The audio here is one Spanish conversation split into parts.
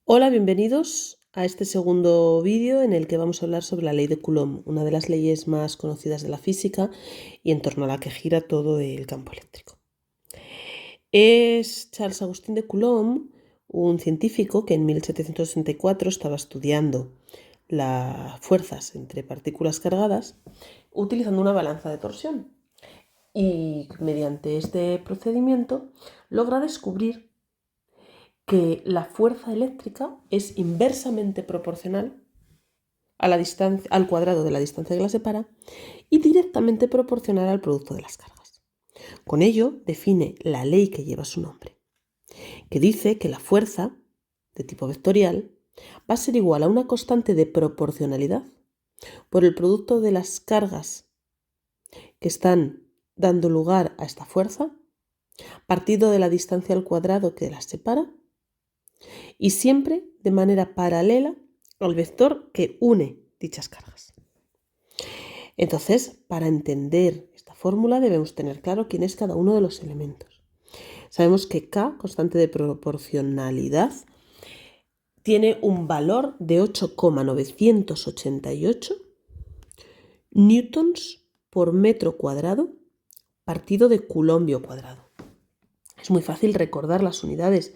Hola, bienvenidos a este segundo vídeo en el que vamos a hablar sobre la ley de Coulomb, una de las leyes más conocidas de la física y en torno a la que gira todo el campo eléctrico. Es Charles Augustin de Coulomb, un científico que en 1764 estaba estudiando las fuerzas entre partículas cargadas utilizando una balanza de torsión. Y mediante este procedimiento logra descubrir que la fuerza eléctrica es inversamente proporcional a la distancia, al cuadrado de la distancia que la separa y directamente proporcional al producto de las cargas. Con ello define la ley que lleva su nombre, que dice que la fuerza de tipo vectorial va a ser igual a una constante de proporcionalidad por el producto de las cargas que están dando lugar a esta fuerza, partido de la distancia al cuadrado que las separa, y siempre de manera paralela al vector que une dichas cargas. Entonces, para entender esta fórmula debemos tener claro quién es cada uno de los elementos. Sabemos que K, constante de proporcionalidad, tiene un valor de 8,988 newtons por metro cuadrado partido de coulombio cuadrado. Es muy fácil recordar las unidades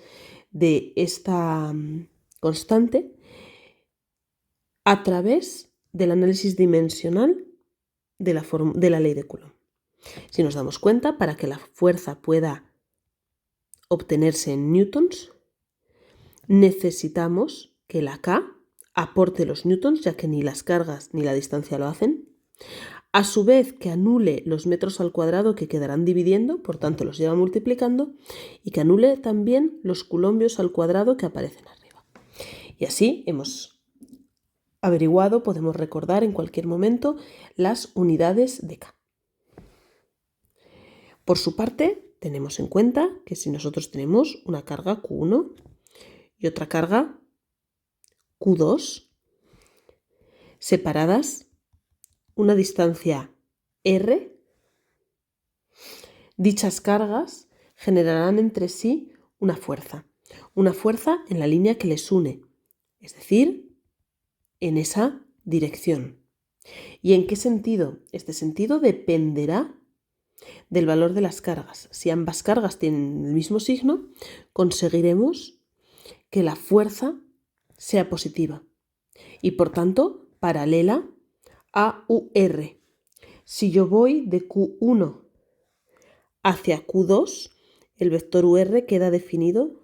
de esta constante a través del análisis dimensional de la ley de Coulomb. Si nos damos cuenta, para que la fuerza pueda obtenerse en newtons, necesitamos que la K aporte los newtons, ya que ni las cargas ni la distancia lo hacen, a su vez que anule los metros al cuadrado que quedarán dividiendo, por tanto los lleva multiplicando, y que anule también los coulombios al cuadrado que aparecen arriba. Y así hemos averiguado, podemos recordar en cualquier momento las unidades de K. Por su parte, tenemos en cuenta que si nosotros tenemos una carga Q1 y otra carga Q2, separadas una distancia R, dichas cargas generarán entre sí una fuerza en la línea que les une, es decir, en esa dirección. ¿Y en qué sentido? Este sentido dependerá del valor de las cargas. Si ambas cargas tienen el mismo signo, conseguiremos que la fuerza sea positiva y por tanto paralela a UR. Si yo voy de Q1 hacia Q2, el vector UR queda definido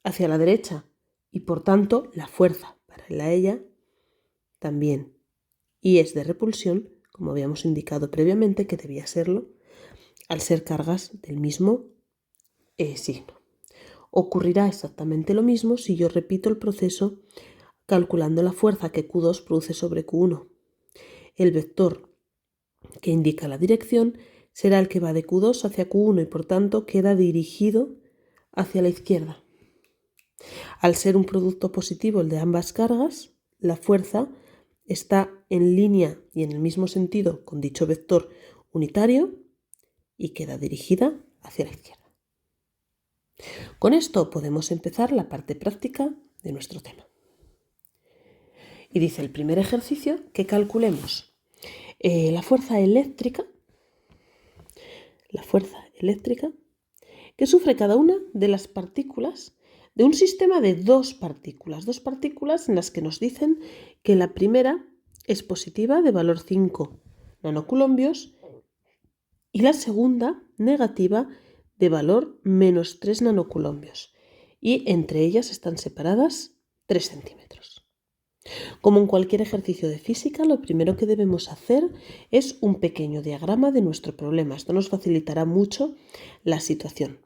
hacia la derecha y por tanto la fuerza paralela a ella también. Y es de repulsión, como habíamos indicado previamente que debía serlo, al ser cargas del mismo signo. Ocurrirá exactamente lo mismo si yo repito el proceso calculando la fuerza que Q2 produce sobre Q1. El vector que indica la dirección será el que va de Q2 hacia Q1 y por tanto queda dirigido hacia la izquierda. Al ser un producto positivo el de ambas cargas, la fuerza está en línea y en el mismo sentido con dicho vector unitario y queda dirigida hacia la izquierda. Con esto podemos empezar la parte práctica de nuestro tema. Y dice el primer ejercicio que calculemos la fuerza eléctrica que sufre cada una de las partículas de un sistema de dos partículas en las que nos dicen que la primera es positiva de valor 5 nanocoulombios y la segunda negativa de valor menos 3 nanocoulombios y entre ellas están separadas 3 centímetros. Como en cualquier ejercicio de física, lo primero que debemos hacer es un pequeño diagrama de nuestro problema. Esto nos facilitará mucho la situación.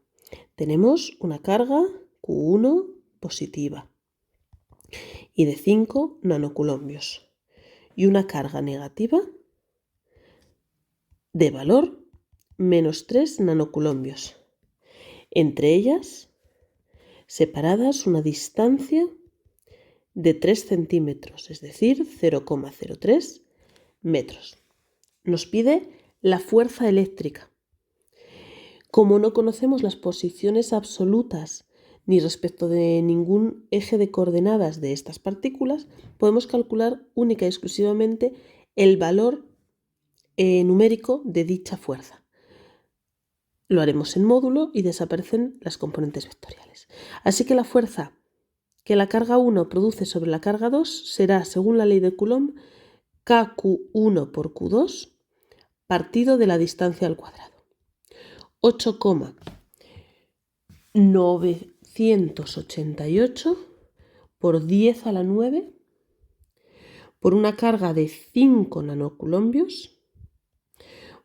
Tenemos una carga Q1 positiva y de 5 nanocoulombios y una carga negativa de valor menos 3 nanocoulombios. Entre ellas, separadas una distancia de 3 centímetros, es decir, 0,03 metros. Nos pide la fuerza eléctrica. Como no conocemos las posiciones absolutas ni respecto de ningún eje de coordenadas de estas partículas, podemos calcular única y exclusivamente el valor numérico de dicha fuerza. Lo haremos en módulo y desaparecen las componentes vectoriales. Así que la fuerza que la carga 1 produce sobre la carga 2 será, según la ley de Coulomb, KQ1 por Q2 partido de la distancia al cuadrado. 8,988 por 10 a la 9 por una carga de 5 nanocoulombios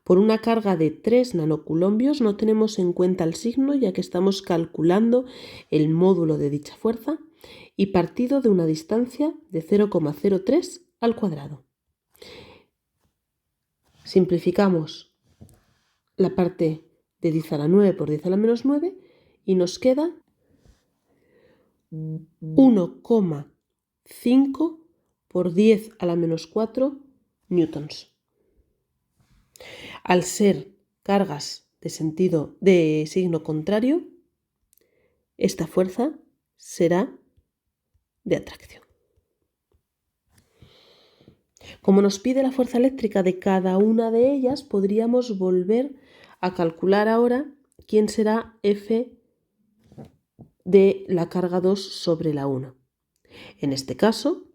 por una carga de 3 nanocoulombios. No tenemos en cuenta el signo ya que estamos calculando el módulo de dicha fuerza, y partido de una distancia de 0,03 al cuadrado. Simplificamos la parte de 10 a la 9 por 10 a la menos 9 y nos queda 1,5 por 10 a la menos 4 newtons. Al ser cargas de signo contrario, esta fuerza será de atracción. Como nos pide la fuerza eléctrica de cada una de ellas, podríamos volver a calcular ahora quién será F de la carga 2 sobre la 1. En este caso,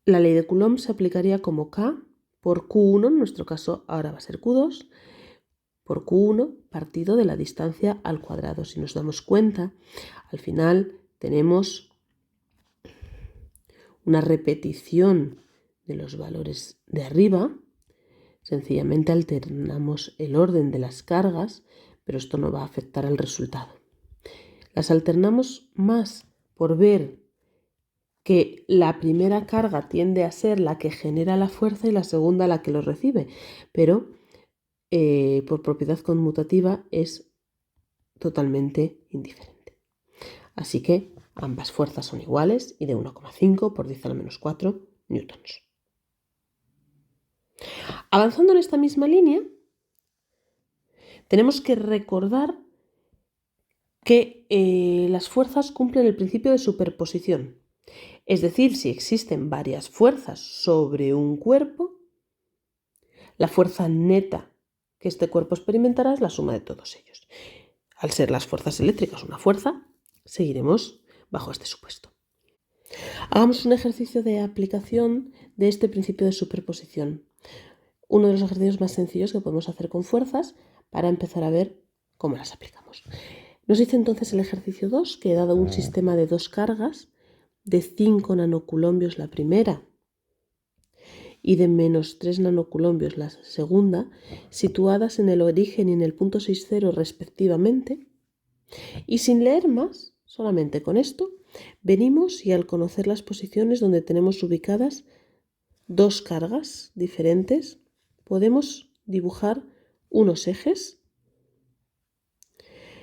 la ley de Coulomb se aplicaría como K por Q1, en nuestro caso ahora va a ser Q2, por Q1 partido de la distancia al cuadrado. Si nos damos cuenta, al final tenemos una repetición de los valores de arriba. Sencillamente alternamos el orden de las cargas, pero esto no va a afectar al resultado. Las alternamos más por ver que la primera carga tiende a ser la que genera la fuerza y la segunda la que lo recibe, pero por propiedad conmutativa es totalmente indiferente. Así que ambas fuerzas son iguales y de 1,5 por 10 a la menos 4 newtons. Avanzando en esta misma línea, tenemos que recordar que las fuerzas cumplen el principio de superposición. Es decir, si existen varias fuerzas sobre un cuerpo, la fuerza neta que este cuerpo experimentará es la suma de todos ellos. Al ser las fuerzas eléctricas una fuerza, seguiremos bajo este supuesto. Hagamos un ejercicio de aplicación de este principio de superposición. Uno de los ejercicios más sencillos que podemos hacer con fuerzas para empezar a ver cómo las aplicamos. Nos dice entonces el ejercicio 2 que he dado un sistema de dos cargas de 5 nanocoulombios la primera y de menos 3 nanocoulombios la segunda, situadas en el origen y en el punto 6,0 respectivamente. Y sin leer más, solamente con esto, venimos y al conocer las posiciones donde tenemos ubicadas dos cargas diferentes, podemos dibujar unos ejes.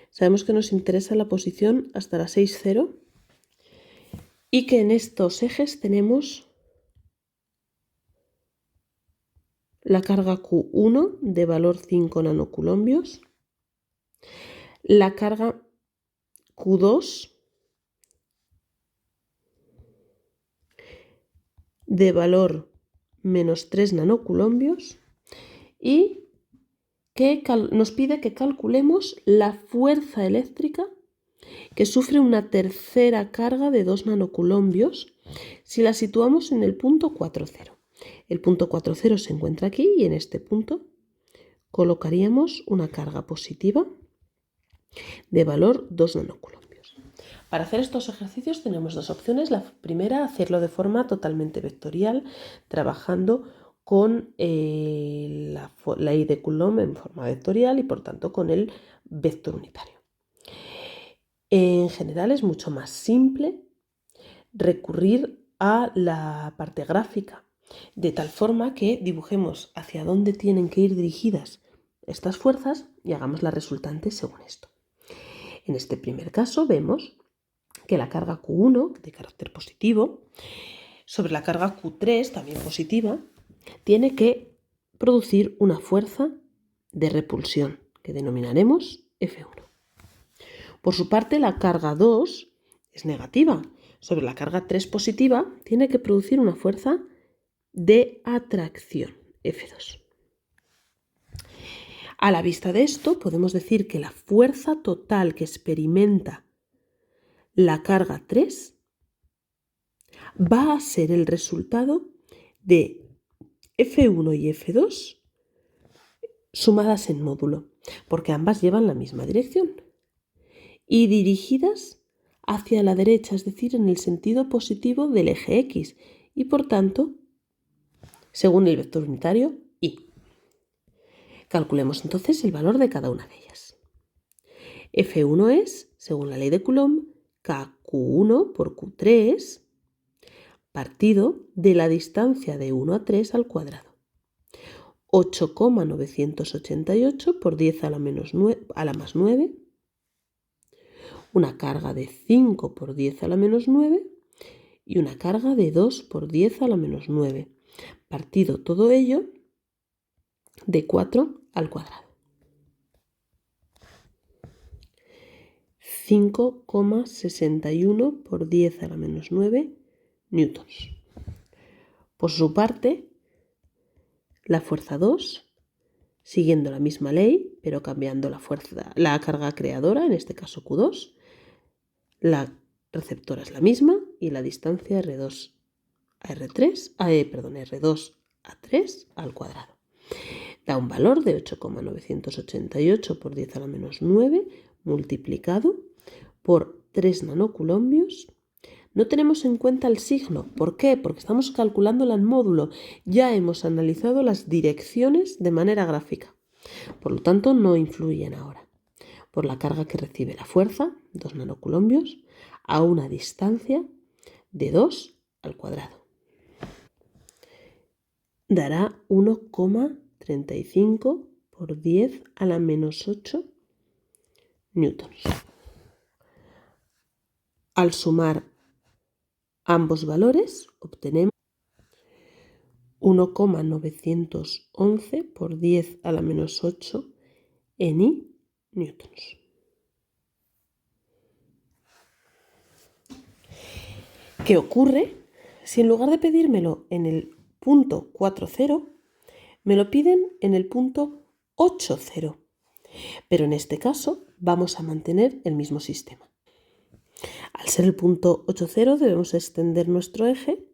Sabemos que nos interesa la posición hasta la 6,0 y que en estos ejes tenemos la carga Q1 de valor 5 nanocoulombios, la carga Q2 de valor menos 3 nanocoulombios y que nos pide que calculemos la fuerza eléctrica que sufre una tercera carga de 2 nanocoulombios si la situamos en el punto 4,0. El punto 4,0 se encuentra aquí y en este punto colocaríamos una carga positiva de valor 2 nanocoulombios. Para hacer estos ejercicios tenemos dos opciones. La primera, hacerlo de forma totalmente vectorial, trabajando con la ley de Coulomb en forma vectorial y por tanto con el vector unitario. En general es mucho más simple recurrir a la parte gráfica, de tal forma que dibujemos hacia dónde tienen que ir dirigidas estas fuerzas y hagamos la resultante según esto. En este primer caso vemos que la carga Q1, de carácter positivo, sobre la carga Q3, también positiva, tiene que producir una fuerza de repulsión que denominaremos F1. Por su parte, la carga 2 es negativa. Sobre la carga 3 positiva tiene que producir una fuerza de atracción, F2. A la vista de esto, podemos decir que la fuerza total que experimenta la carga 3 va a ser el resultado de F1 y F2 sumadas en módulo, porque ambas llevan la misma dirección y dirigidas hacia la derecha, es decir, en el sentido positivo del eje X, y por tanto, según el vector unitario, Y. Calculemos entonces el valor de cada una de ellas. F1 es, según la ley de Coulomb, KQ1 por Q3 partido de la distancia de 1 a 3 al cuadrado. 8,988 por 10 a la más 9, una carga de 5 por 10 a la menos 9 y una carga de 2 por 10 a la menos 9, partido todo ello de 4 al cuadrado. 5,61 por 10 a la menos 9 newtons. Por su parte, la fuerza 2, siguiendo la misma ley, pero cambiando la carga creadora, en este caso Q2, la receptora es la misma y la distancia R2 a R2 a 3 al cuadrado. Da un valor de 8,988 por 10 a la menos 9 multiplicado por 3 nanocoulombios. No tenemos en cuenta el signo. ¿Por qué? Porque estamos calculándola en módulo. Ya hemos analizado las direcciones de manera gráfica. Por lo tanto, no influyen ahora. Por la carga que recibe la fuerza, 2 nanocoulombios, a una distancia de 2 al cuadrado. Dará 1,35 por 10 a la menos 8 newtons. Al sumar ambos valores obtenemos 1,911 por 10 a la menos 8 en I newtons. ¿Qué ocurre si en lugar de pedírmelo en el punto 4,0 me lo piden en el punto 8,0? Pero en este caso vamos a mantener el mismo sistema. Al ser el punto 8,0 debemos extender nuestro eje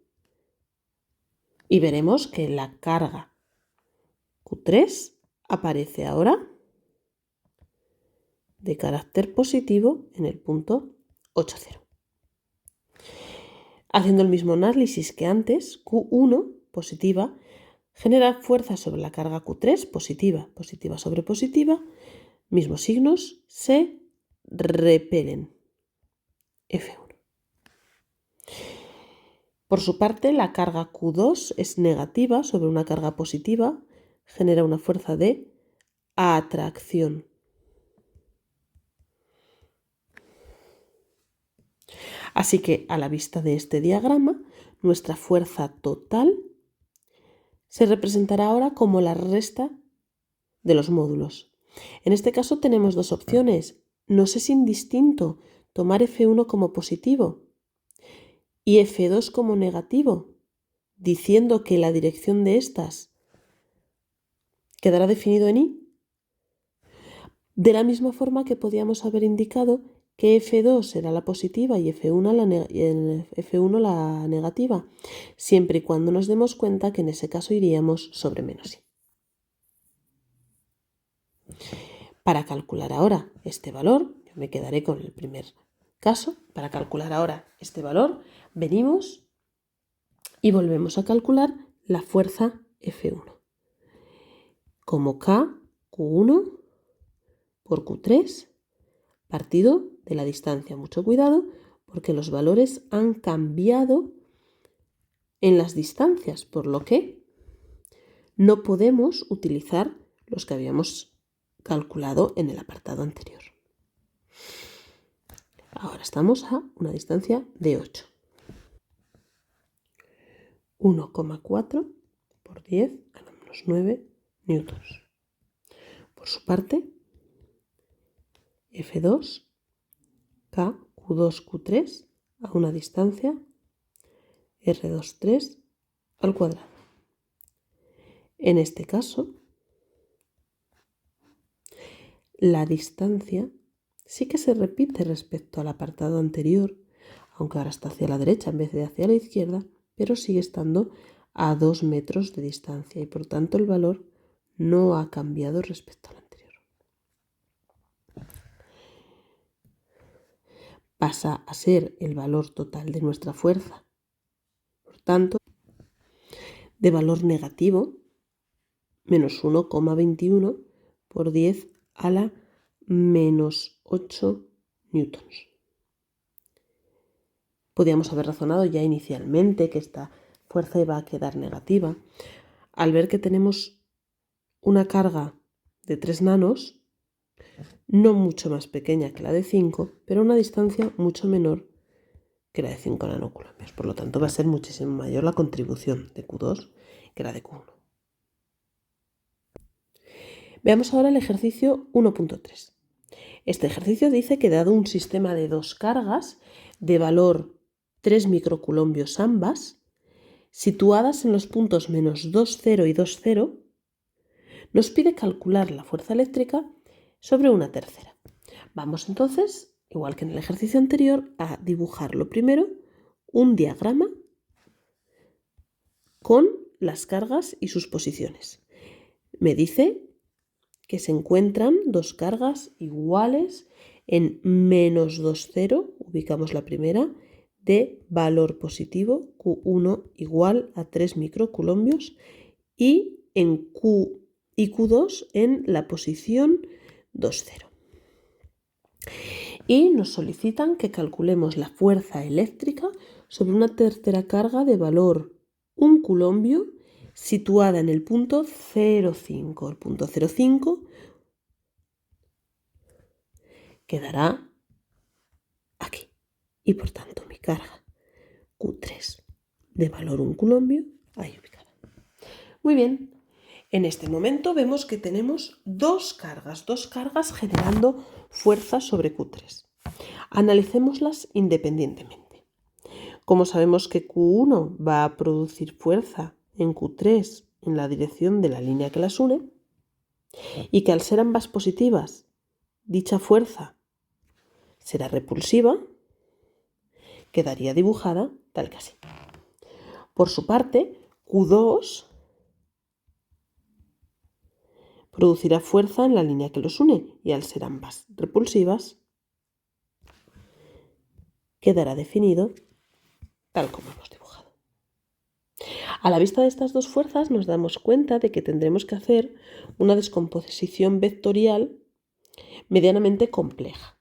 y veremos que la carga Q3 aparece ahora de carácter positivo en el punto 8,0. Haciendo el mismo análisis que antes, Q1 positiva genera fuerza sobre la carga Q3 positiva, positiva sobre positiva, mismos signos se repelen. F1. Por su parte, la carga Q2 es negativa sobre una carga positiva, genera una fuerza de atracción. Así que a la vista de este diagrama, nuestra fuerza total se representará ahora como la resta de los módulos. En este caso tenemos dos opciones. Nos es indistinto tomar F1 como positivo y F2 como negativo, diciendo que la dirección de estas quedará definido en I. De la misma forma que podíamos haber indicado que F2 será la positiva y F1 la negativa, siempre y cuando nos demos cuenta que en ese caso iríamos sobre menos I. Para calcular ahora este valor, yo me quedaré con el primer caso. Para calcular ahora este valor, venimos y volvemos a calcular la fuerza F1. Como K, Q1 por Q3 partido de la distancia. Mucho cuidado porque los valores han cambiado en las distancias, por lo que no podemos utilizar los que habíamos calculado en el apartado anterior. Ahora estamos a una distancia de 8. 1,4 por 10 a la menos 9 newtons. Por su parte, F2 K, Q2, Q3 a una distancia R2, 3 al cuadrado. En este caso, la distancia sí que se repite respecto al apartado anterior, aunque ahora está hacia la derecha en vez de hacia la izquierda, pero sigue estando a 2 metros de distancia y por tanto el valor no ha cambiado respecto al anterior. Pasa a ser el valor total de nuestra fuerza, por tanto, de valor negativo, menos 1,21 por 10 a la menos 8 newtons. Podíamos haber razonado ya inicialmente que esta fuerza iba a quedar negativa. Al ver que tenemos una carga de 3 nanos, no mucho más pequeña que la de 5, pero a una distancia mucho menor que la de 5 nanocoulombios. Por lo tanto, va a ser muchísimo mayor la contribución de Q2 que la de Q1. Veamos ahora el ejercicio 1.3. Este ejercicio dice que dado un sistema de 2 cargas de valor 3 microcoulombios ambas, situadas en los puntos menos 2, 0 y 2, 0, nos pide calcular la fuerza eléctrica sobre una tercera. Vamos entonces, igual que en el ejercicio anterior, a dibujarlo primero un diagrama con las cargas y sus posiciones. Me dice que se encuentran 2 cargas iguales en menos 2, 0, ubicamos la primera, de valor positivo, Q1 igual a 3 microcoulombios, y en Q y Q2 en la posición 2, 0. Y nos solicitan que calculemos la fuerza eléctrica sobre una tercera carga de valor 1 coulombio situada en el punto 0,5. El punto 0,5 quedará aquí. Y por tanto mi carga Q3 de valor 1 coulombio ahí ubicada. Muy bien. En este momento vemos que tenemos dos cargas generando fuerza sobre Q3. Analicémoslas independientemente. Como sabemos que Q1 va a producir fuerza en Q3 en la dirección de la línea que las une, y que al ser ambas positivas, dicha fuerza será repulsiva, quedaría dibujada tal que así. Por su parte, Q2 producirá fuerza en la línea que los une y al ser ambas repulsivas, quedará definido tal como hemos dibujado. A la vista de estas dos fuerzas nos damos cuenta de que tendremos que hacer una descomposición vectorial medianamente compleja,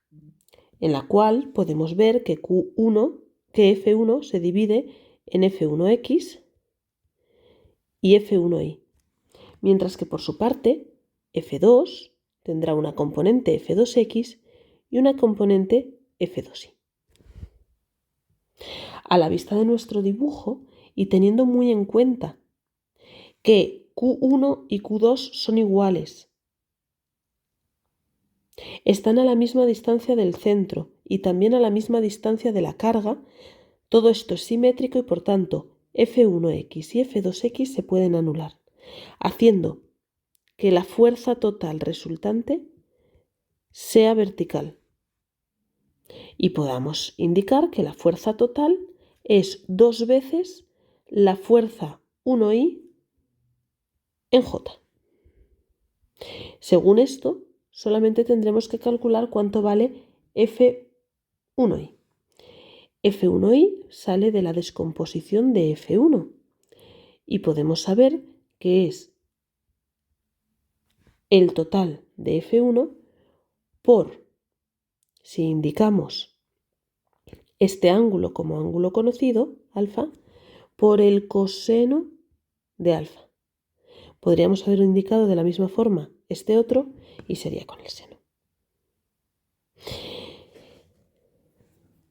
en la cual podemos ver que F1 se divide en F1x y F1y, mientras que por su parte F2 tendrá una componente F2x y una componente F2y. A la vista de nuestro dibujo y teniendo muy en cuenta que Q1 y Q2 son iguales, están a la misma distancia del centro y también a la misma distancia de la carga, todo esto es simétrico y por tanto F1x y F2x se pueden anular, haciendo que la fuerza total resultante sea vertical y podamos indicar que la fuerza total es 2 veces la fuerza 1i en J. Según esto, solamente tendremos que calcular cuánto vale F1i. F1i sale de la descomposición de F1 y podemos saber que es el total de F1 por, si indicamos este ángulo como ángulo conocido, alfa, por el coseno de alfa. Podríamos haber indicado de la misma forma este otro y sería con el seno.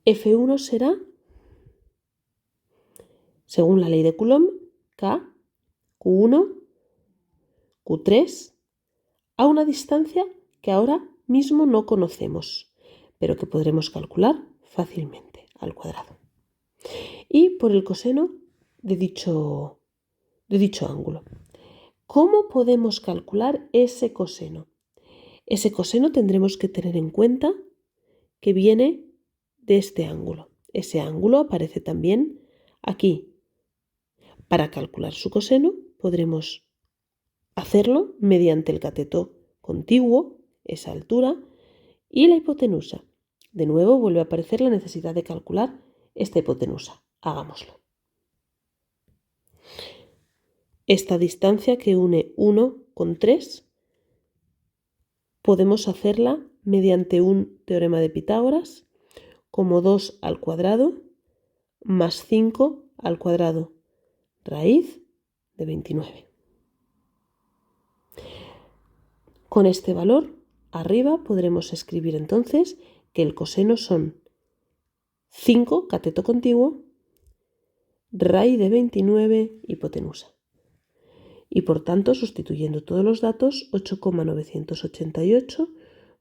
F1 será, según la ley de Coulomb, K, Q1, Q3, a una distancia que ahora mismo no conocemos, pero que podremos calcular fácilmente al cuadrado. Y por el coseno de dicho ángulo. ¿Cómo podemos calcular ese coseno? Ese coseno tendremos que tener en cuenta que viene de este ángulo. Ese ángulo aparece también aquí. Para calcular su coseno podremos hacerlo mediante el cateto contiguo, esa altura, y la hipotenusa. De nuevo vuelve a aparecer la necesidad de calcular esta hipotenusa. Hagámoslo. Esta distancia que une 1 con 3 podemos hacerla mediante un teorema de Pitágoras como 2 al cuadrado más 5 al cuadrado raíz de 29. Con este valor arriba podremos escribir entonces que el coseno son 5 cateto contiguo raíz de 29 hipotenusa. Y por tanto, sustituyendo todos los datos, 8,988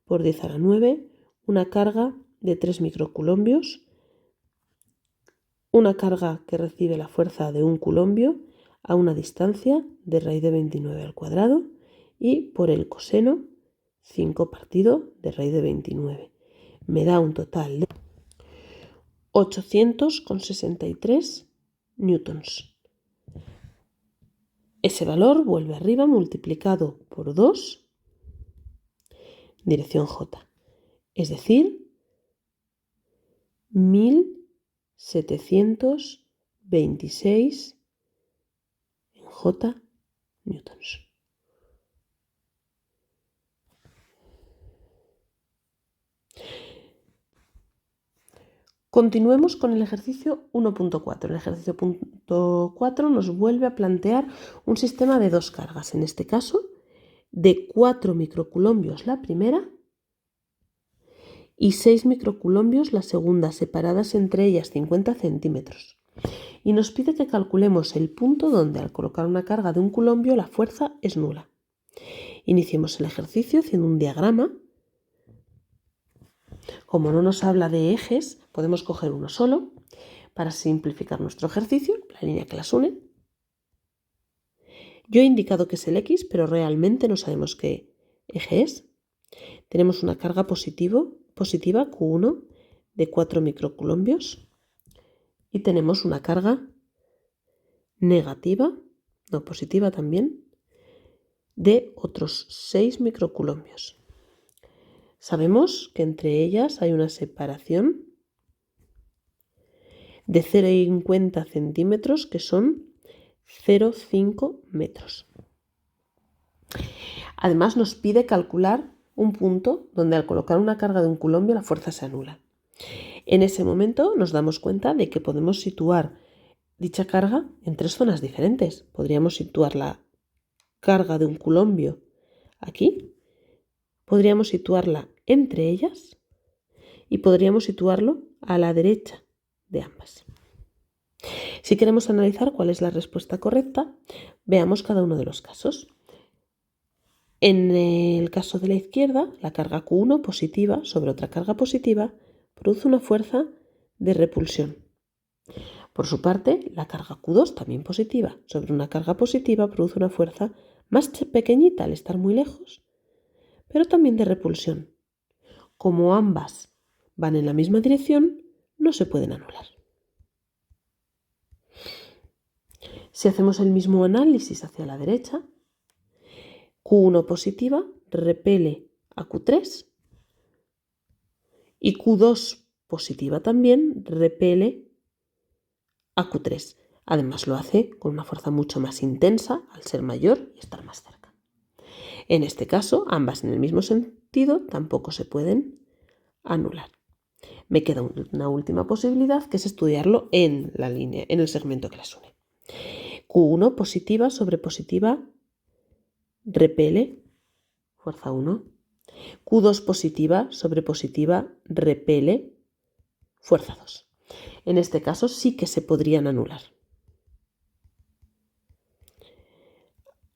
por 10 a la 9, una carga de 3 microculombios, una carga que recibe la fuerza de 1 culombio a una distancia de raíz de 29 al cuadrado, y por el coseno 5 partido de raíz de 29. Me da un total de 800,63 newtons. Ese valor vuelve arriba multiplicado por 2, dirección J, es decir, 1726 en J newtons. Continuemos con el ejercicio 1.4. El ejercicio 1.4 nos vuelve a plantear un sistema de dos cargas, en este caso de 4 microculombios la primera y 6 microculombios la segunda, separadas entre ellas 50 centímetros. Y nos pide que calculemos el punto donde al colocar una carga de 1 culombio la fuerza es nula. Iniciemos el ejercicio haciendo un diagrama. Como no nos habla de ejes, podemos coger uno solo para simplificar nuestro ejercicio, la línea que las une. Yo he indicado que es el X, pero realmente no sabemos qué eje es. Tenemos una carga positiva Q1 de 4 microculombios y tenemos una carga positiva también, de otros 6 microculombios. Sabemos que entre ellas hay una separación de 0,50 centímetros, que son 0,5 metros. Además nos pide calcular un punto donde al colocar una carga de 1 culombio la fuerza se anula. En ese momento nos damos cuenta de que podemos situar dicha carga en 3 zonas diferentes. Podríamos situar la carga de 1 culombio aquí, podríamos situarla entre ellas y podríamos situarlo a la derecha de ambas. Si queremos analizar cuál es la respuesta correcta, veamos cada uno de los casos. En el caso de la izquierda, la carga Q1 positiva sobre otra carga positiva produce una fuerza de repulsión. Por su parte, la carga Q2, también positiva, sobre una carga positiva produce una fuerza más pequeñita al estar muy lejos, pero también de repulsión. Como ambas van en la misma dirección, no se pueden anular. Si hacemos el mismo análisis hacia la derecha, Q1 positiva repele a Q3 y Q2 positiva también repele a Q3. Además lo hace con una fuerza mucho más intensa al ser mayor y estar más cerca. En este caso, ambas en el mismo sentido tampoco se pueden anular. Me queda una última posibilidad, que es estudiarlo en la línea, en el segmento que las une. Q1 positiva sobre positiva repele, fuerza 1. Q2 positiva sobre positiva repele, fuerza 2. En este caso sí que se podrían anular.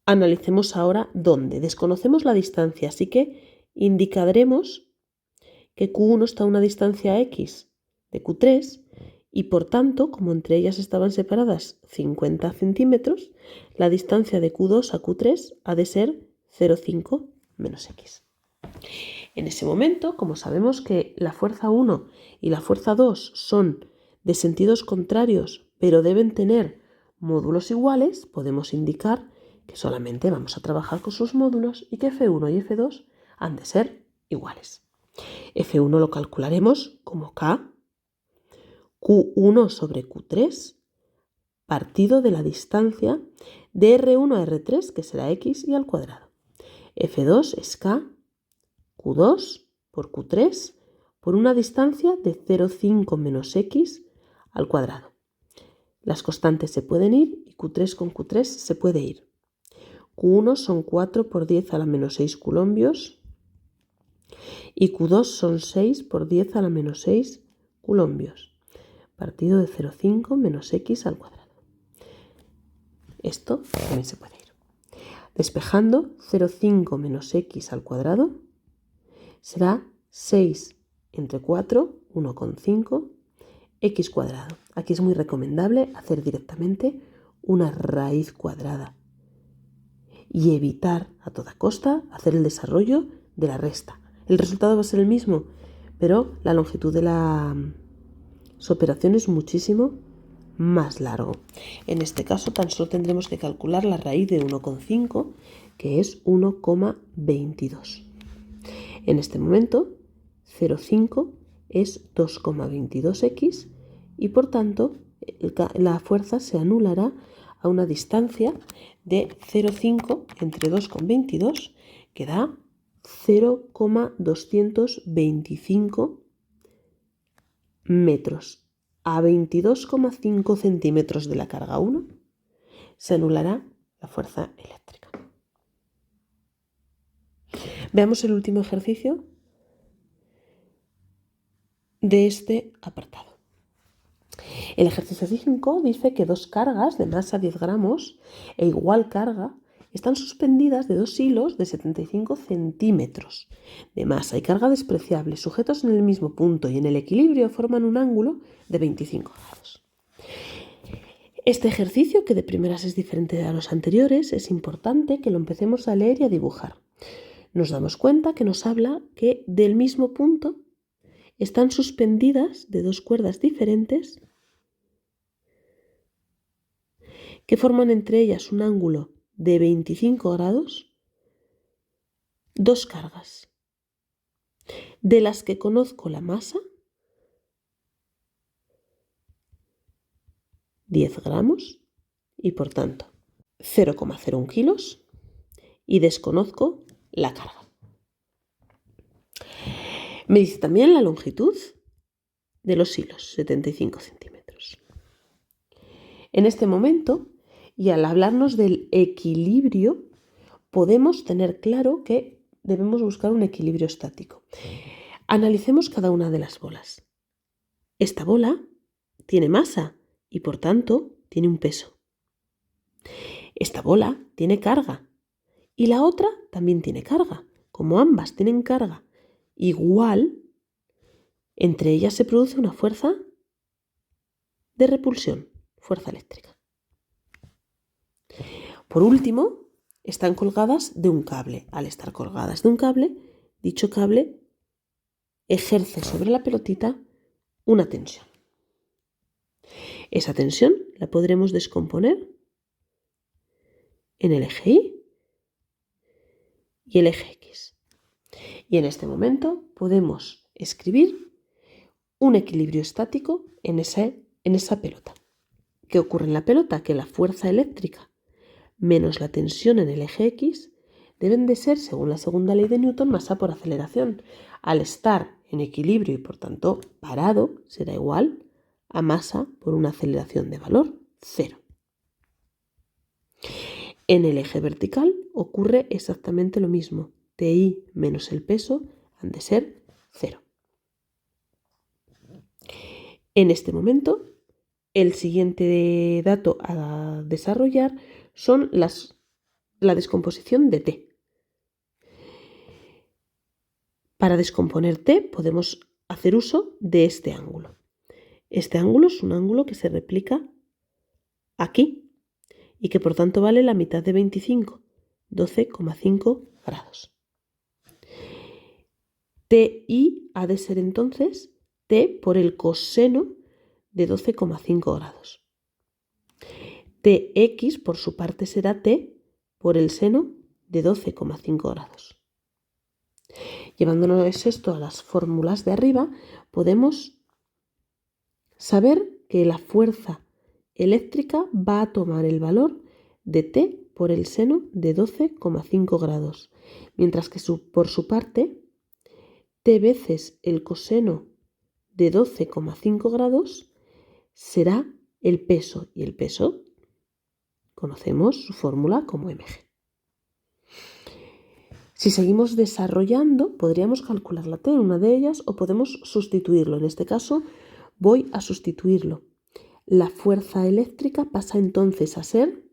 Analicemos ahora dónde. Desconocemos la distancia, así que indicaremos que Q1 está a una distancia X de Q3 y por tanto, como entre ellas estaban separadas 50 centímetros, la distancia de Q2 a Q3 ha de ser 0,5 menos X. En ese momento, como sabemos que la fuerza 1 y la fuerza 2 son de sentidos contrarios, pero deben tener módulos iguales, podemos indicar que solamente vamos a trabajar con sus módulos y que F1 y F2 han de ser iguales. F1 lo calcularemos como K, Q1 sobre Q3, partido de la distancia de R1 a R3, que será X y al cuadrado. F2 es K, Q2 por Q3 por una distancia de 0,5 menos X al cuadrado. Las constantes se pueden ir y Q3 con Q3 se puede ir. Q1 son 4 por 10 a la menos 6 coulombios y Q2 son 6 por 10 a la menos 6 coulombios, partido de 0,5 menos X al cuadrado. Esto también se puede ir. Despejando, 0,5 menos X al cuadrado será 6 entre 4, 1,5, X cuadrado. Aquí es muy recomendable hacer directamente una raíz cuadrada y evitar a toda costa hacer el desarrollo de la resta. El resultado va a ser el mismo, pero la longitud de la operación es muchísimo más largo. En este caso tan solo tendremos que calcular la raíz de 1,5, que es 1,22. En este momento 0,5 es 2,22x y por tanto la fuerza se anulará a una distancia de 0,5 entre 2,22 que da 0,225 metros. A 22,5 centímetros de la carga 1 se anulará la fuerza eléctrica. Veamos el último ejercicio de este apartado. El ejercicio 5 dice que dos cargas de masa 10 gramos e igual carga están suspendidas de dos hilos de 75 centímetros de masa y carga despreciable, sujetos en el mismo punto y en el equilibrio forman un ángulo de 25 grados. Este ejercicio, que de primeras es diferente a los anteriores, es importante que lo empecemos a leer y a dibujar. Nos damos cuenta que nos habla que del mismo punto están suspendidas de dos cuerdas diferentes que forman entre ellas un ángulo de 25 grados, dos cargas, de las que conozco la masa, 10 gramos, y por tanto 0,01 kilos, y desconozco la carga. Me dice también la longitud de los hilos, 75 centímetros. En este momento, y al hablarnos del equilibrio, podemos tener claro que debemos buscar un equilibrio estático. Analicemos cada una de las bolas. Esta bola tiene masa y por tanto tiene un peso. Esta bola tiene carga y la otra también tiene carga. Como ambas tienen carga igual, entre ellas se produce una fuerza de repulsión, fuerza eléctrica. Por último, están colgadas de un cable. Al estar colgadas de un cable, dicho cable ejerce sobre la pelotita una tensión. Esa tensión la podremos descomponer en el eje Y y el eje X. Y en este momento podemos escribir un equilibrio estático en esa pelota. ¿Qué ocurre en la pelota? Que la fuerza eléctrica menos la tensión en el eje X deben de ser, según la segunda ley de Newton, masa por aceleración. Al estar en equilibrio y por tanto parado, será igual a masa por una aceleración de valor 0. En el eje vertical ocurre exactamente lo mismo. Ti menos el peso han de ser 0. En este momento, el siguiente dato a desarrollar son la descomposición de T. Para descomponer t podemos hacer uso de este ángulo. Este ángulo es un ángulo que se replica aquí y que por tanto vale la mitad de 25, 12,5 grados. TI ha de ser entonces t por el coseno de 12,5 grados. Tx por su parte será t por el seno de 12,5 grados. Llevándonos esto a las fórmulas de arriba, podemos saber que la fuerza eléctrica va a tomar el valor de t por el seno de 12,5 grados, mientras que por su parte, t veces el coseno de 12,5 grados será el peso, y el peso conocemos su fórmula como mg. Si seguimos desarrollando, podríamos calcular la t en una de ellas o podemos sustituirlo. En este caso, voy a sustituirlo. La fuerza eléctrica pasa entonces a ser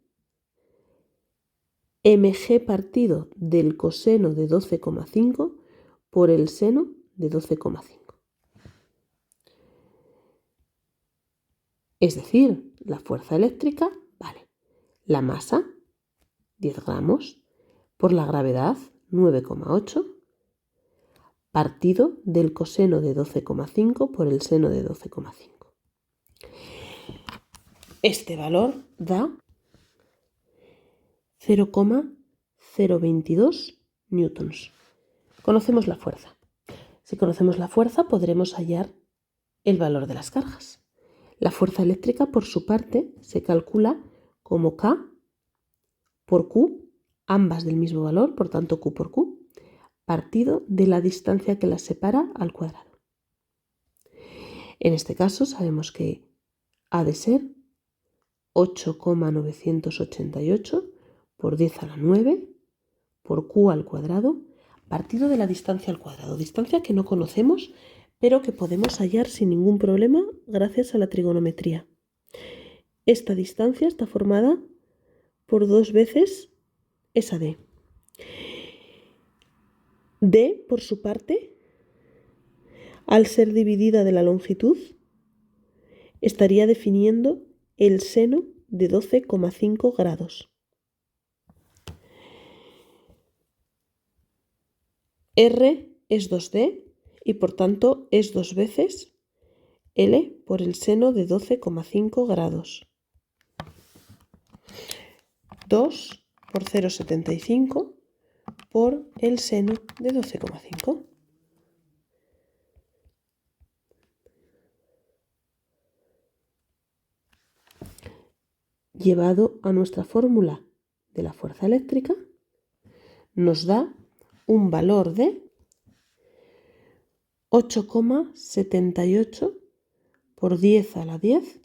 mg partido del coseno de 12,5 por el seno de 12,5. Es decir, la fuerza eléctrica vale la masa, 10 gramos, por la gravedad, 9,8, partido del coseno de 12,5 por el seno de 12,5. Este valor da 0,022 newtons. Conocemos la fuerza. Si conocemos la fuerza, podremos hallar el valor de las cargas. La fuerza eléctrica, por su parte, se calcula como K por Q, ambas del mismo valor, por tanto Q por Q, partido de la distancia que las separa al cuadrado. En este caso sabemos que ha de ser 8,988 por 10 a la 9 por Q al cuadrado, partido de la distancia al cuadrado, distancia que no conocemos, pero que podemos hallar sin ningún problema gracias a la trigonometría. Esta distancia está formada por 2 veces esa d. D, por su parte, al ser dividida de la longitud, estaría definiendo el seno de 12,5 grados. R es 2D y por tanto es 2 veces L por el seno de 12,5 grados. 2 por 0,75 por el seno de 12,5. Llevado a nuestra fórmula de la fuerza eléctrica, nos da un valor de 8,78 por 10 a la 10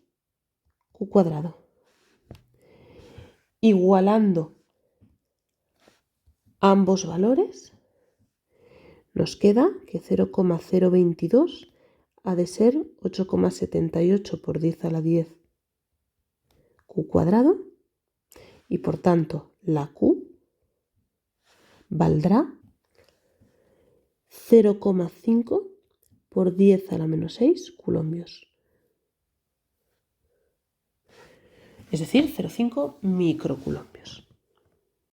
Q cuadrado. Igualando ambos valores, nos queda que 0,022 ha de ser 8,78 por 10 a la 10 Q cuadrado y por tanto la Q valdrá 0,5 por 10 a la menos 6 coulombios. Es decir, 0,5 microcoulombios.